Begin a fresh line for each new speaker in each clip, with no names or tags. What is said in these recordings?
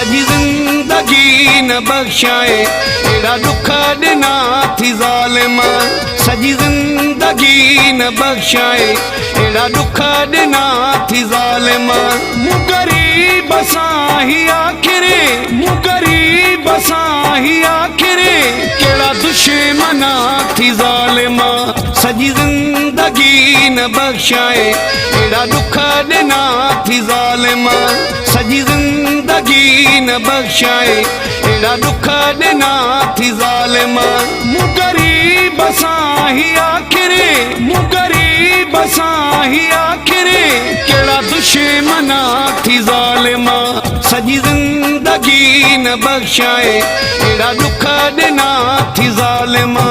सजी जिंदगी न बख्शाए एड़ा दुख ॾिना थी ज़ालिमा सजी जिंदगी न बख्शाए एड़ा दुख ॾिना थी ज़ालिमा मूं गरीब सां ही आखिरे मूं गरीब सां ही आखिरे केड़ा दुश्मना थी ज़ालिमा सजी जिंदगी न बख्शाए एड़ा दुख ॾिना थी ज़ालिमा सजी जिंदगी न बख्शाए एड़ा दुख ॾिना थी ज़ालिमा मूं गरीब सां ही आखिरे मूं गरीब सां ही आखिरे केड़ा दुश्मना थी ज़ालिमा सजी जिंदगी न बख्शाए एड़ा दुख ॾिना थी ज़ालिमा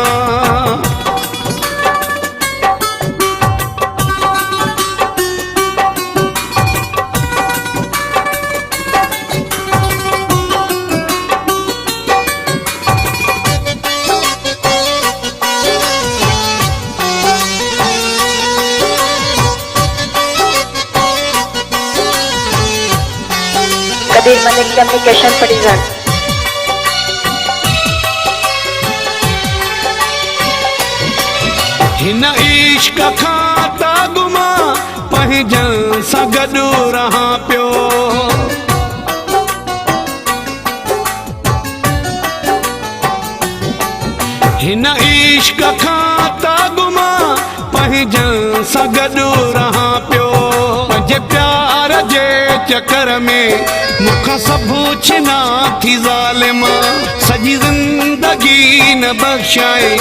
कबीर मलिक कम्युनिकेशन परिजन
हिन इश्क खां त गुमा पंहिंजनि सां गॾु रहां पियो हिन इश्क खां त गुमा पंहिंजनि सां गॾु रहां पियो पंहिंजे प्यार जे चकर में मूंखां सभु छिना थी ज़ालिमा सजी जिंदगी न बख्शाए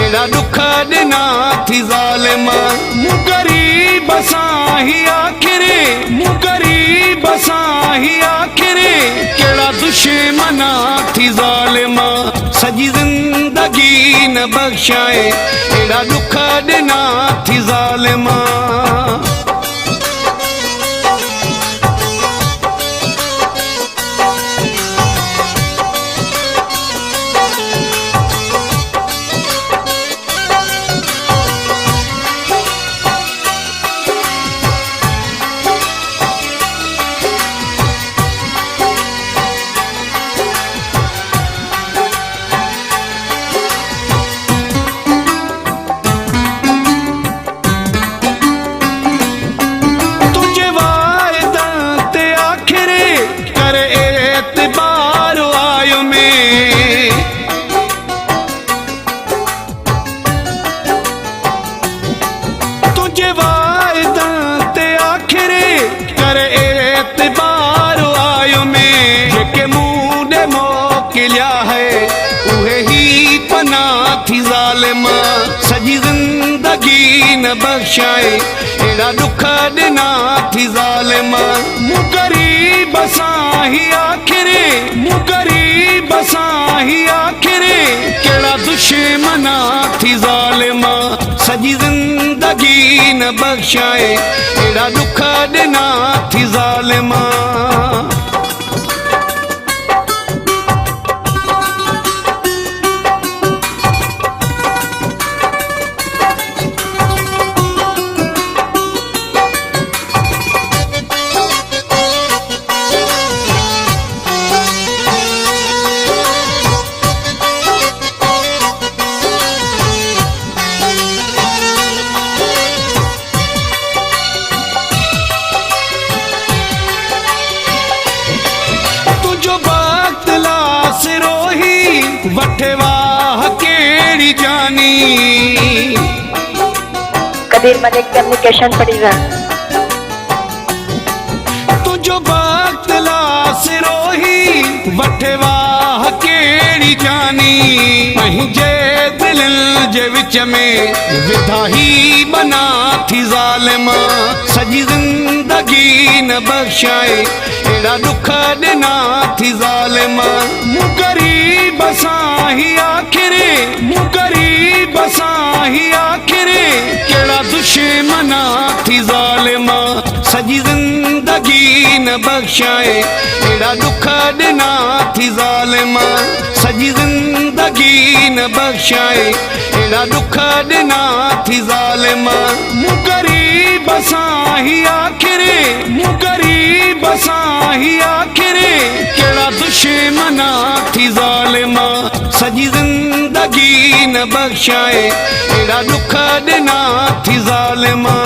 एड़ा दुख ॾिना थी ज़ालिमा मूं गरीब सां ही आखिरे मूं गरीब सां ही आखिरे केड़ा दुश्मना थी ज़ालिमा सजी जिंदगी न बख्शाए एड़ा दुख ॾिना थी ज़ालिमा थी ज़ालिमा सजी जिंदगी न बख्शाए एड़ा दुख ॾिना थी ज़ालिमा मूं गरीब सां ही आखिरे मूं गरीब सां ही आखिरे केड़ा दुश्मना थी ज़ालिमा सजी जिंदगी न बख्शाए एड़ा दुख ॾिना थी ज़ालिमा वठे वाह केड़ी जानी
कबीर मलिक कम्युनिकेशन परिजन
तुझो वक्त लास रोही वठे वाह केड़ी जानी पंहिंजे दिल जे विच में विधाही बना थी ज़ालिमा सजी जिंदगी न बख्शाए एड़ा दुख ॾिना थी ज़ालिमा मूं गरीब सां ही आखिरे मूं गरीब सां ही आखिरे केड़ा दुश्मना थी ज़ालिमा सजी जिंदगी न बख्शाए एड़ा दुख ॾिना थी ज़ालिमा सजी जिंदगी न बख्शाए एड़ा दुख ॾिना थी ज़ालिमा मूं गरीब सां ही आखिरे मूं गरीब सां ही आखिरे केड़ा ॾिना थी ज़ालिमा सॼी ज़िंदगी न बख़्शाए अहिड़ा दुख ॾिना थी ज़ालिमा